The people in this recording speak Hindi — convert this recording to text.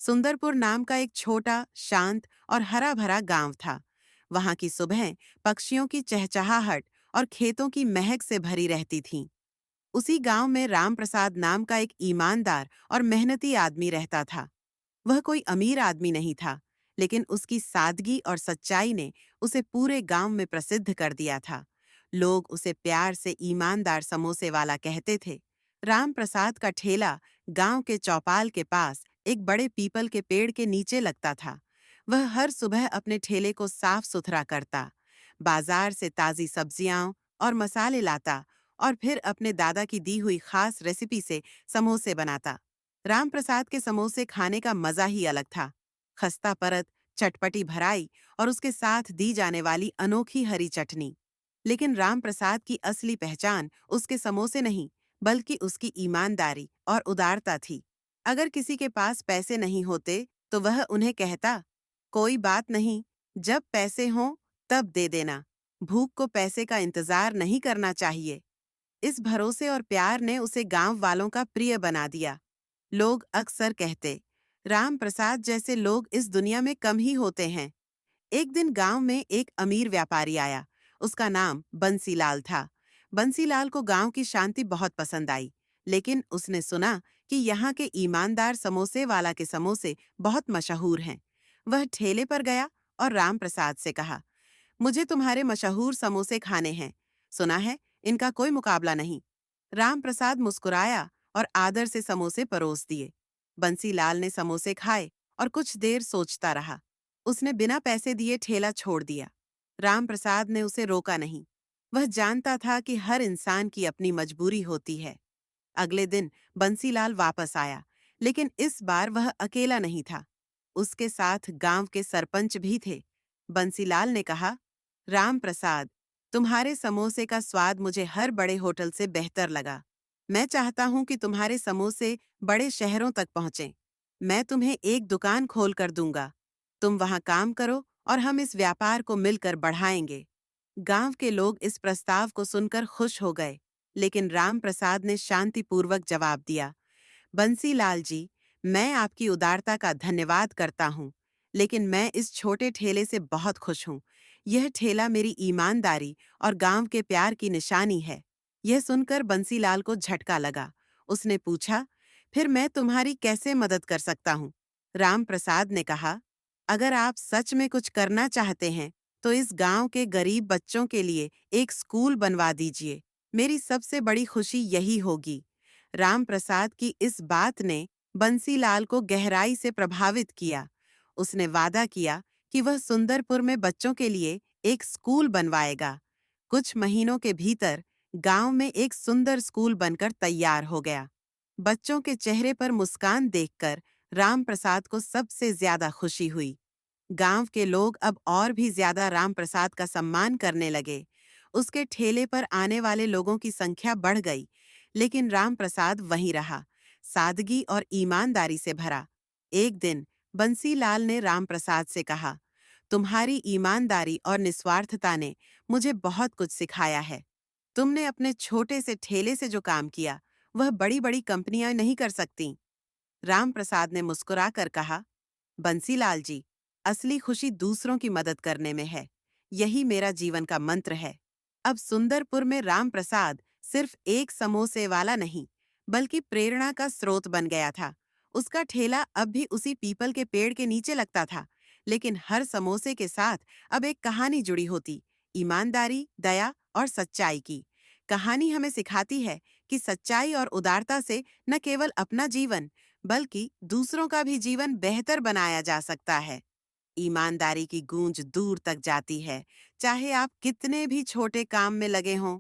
सुंदरपुर नाम का एक छोटा, शांत और हरा भरा गांव था। वहां की सुबहें पक्षियों की चहचहाहट और खेतों की महक से भरी रहती थीं। उसी गांव में राम प्रसाद नाम का एक ईमानदार और मेहनती आदमी रहता था। वह कोई अमीर आदमी नहीं था, लेकिन उसकी सादगी और सच्चाई ने उसे पूरे गांव में प्रसिद्ध कर दिया था। लोग उसे प्यार से ईमानदार समोसे वाला कहते थे। राम प्रसाद का ठेला गांव के चौपाल के पास एक बड़े पीपल के पेड़ के नीचे लगता था। वह हर सुबह अपने ठेले को साफ सुथरा करता, बाजार से ताजी सब्जियां और मसाले लाता और फिर अपने दादा की दी हुई खास रेसिपी से समोसे बनाता। राम प्रसाद के समोसे खाने का मजा ही अलग था। खस्ता परत, चटपटी भराई और उसके साथ दी जाने वाली अनोखी हरी चटनी। लेकिन राम प्रसाद की असली पहचान उसके समोसे नहीं, बल्कि उसकी ईमानदारी और उदारता थी। अगर किसी के पास पैसे नहीं होते, तो वह उन्हें कहता, कोई बात नहीं, जब पैसे हों तब दे देना। भूख को पैसे का इंतजार नहीं करना चाहिए। इस भरोसे और प्यार ने उसे गांव वालों का प्रिय बना दिया। लोग अक्सर कहते, राम प्रसाद जैसे लोग इस दुनिया में कम ही होते हैं। एक दिन गांव में एक अमीर व्यापारी आया। उसका नाम बंसीलाल था। बंसीलाल को गांव की शांति बहुत पसंद आई, लेकिन उसने सुना कि यहाँ के ईमानदार समोसे वाला के समोसे बहुत मशहूर हैं। वह ठेले पर गया और राम प्रसाद से कहा, मुझे तुम्हारे मशहूर समोसे खाने हैं। सुना है इनका कोई मुकाबला नहीं। राम प्रसाद मुस्कुराया और आदर से समोसे परोस दिए। बंसीलाल ने समोसे खाए और कुछ देर सोचता रहा। उसने बिना पैसे दिए ठेला छोड़ दिया। राम प्रसाद ने उसे रोका नहीं। वह जानता था कि हर इंसान की अपनी मजबूरी होती है। अगले दिन बंसीलाल वापस आया, लेकिन इस बार वह अकेला नहीं था। उसके साथ गांव के सरपंच भी थे। बंसीलाल ने कहा, राम प्रसाद, तुम्हारे समोसे का स्वाद मुझे हर बड़े होटल से बेहतर लगा। मैं चाहता हूं कि तुम्हारे समोसे बड़े शहरों तक पहुंचें। मैं तुम्हें एक दुकान खोल कर दूंगा। तुम वहां काम करो और हम इस व्यापार को मिलकर बढ़ाएंगे। गांव के लोग इस प्रस्ताव को सुनकर खुश हो गए, लेकिन राम प्रसाद ने शांतिपूर्वक जवाब दिया, बंसीलाल जी, मैं आपकी उदारता का धन्यवाद करता हूँ, लेकिन मैं इस छोटे ठेले से बहुत खुश हूँ। यह ठेला मेरी ईमानदारी और गांव के प्यार की निशानी है। यह सुनकर बंसीलाल को झटका लगा। उसने पूछा, फिर मैं तुम्हारी कैसे मदद कर सकता हूँ? राम प्रसाद ने कहा, अगर आप सच में कुछ करना चाहते हैं, तो इस गांव के गरीब बच्चों के लिए एक स्कूल बनवा दीजिए। मेरी सबसे बड़ी खुशी यही होगी। राम प्रसाद की इस बात ने बंसीलाल को गहराई से प्रभावित किया। उसने वादा किया कि वह सुंदरपुर में बच्चों के लिए एक स्कूल बनवाएगा। कुछ महीनों के भीतर गांव में एक सुंदर स्कूल बनकर तैयार हो गया। बच्चों के चेहरे पर मुस्कान देखकर राम प्रसाद को सबसे ज्यादा खुशी हुई। गांव के लोग अब और भी ज्यादा राम प्रसाद का सम्मान करने लगे। उसके ठेले पर आने वाले लोगों की संख्या बढ़ गई, लेकिन राम प्रसाद वहीं रहा, सादगी और ईमानदारी से भरा। एक दिन बंसीलाल ने राम प्रसाद से कहा, तुम्हारी ईमानदारी और निस्वार्थता ने मुझे बहुत कुछ सिखाया है। तुमने अपने छोटे से ठेले से जो काम किया, वह बड़ी बड़ी कंपनियां नहीं कर सकती। राम प्रसाद ने मुस्कुराकर कहा, बंसीलाल जी, असली खुशी दूसरों की मदद करने में है। यही मेरा जीवन का मंत्र है। अब सुंदरपुर में राम प्रसाद सिर्फ एक समोसे वाला नहीं, बल्कि प्रेरणा का स्रोत बन गया था। उसका ठेला अब भी उसी पीपल के पेड़ के नीचे लगता था, लेकिन हर समोसे के साथ अब एक कहानी जुड़ी होती, ईमानदारी, दया और सच्चाई की। कहानी हमें सिखाती है कि सच्चाई और उदारता से न केवल अपना जीवन, बल्कि दूसरों का भी जीवन बेहतर बनाया जा सकता है। ईमानदारी की गूंज दूर तक जाती है, चाहे आप कितने भी छोटे काम में लगे हों।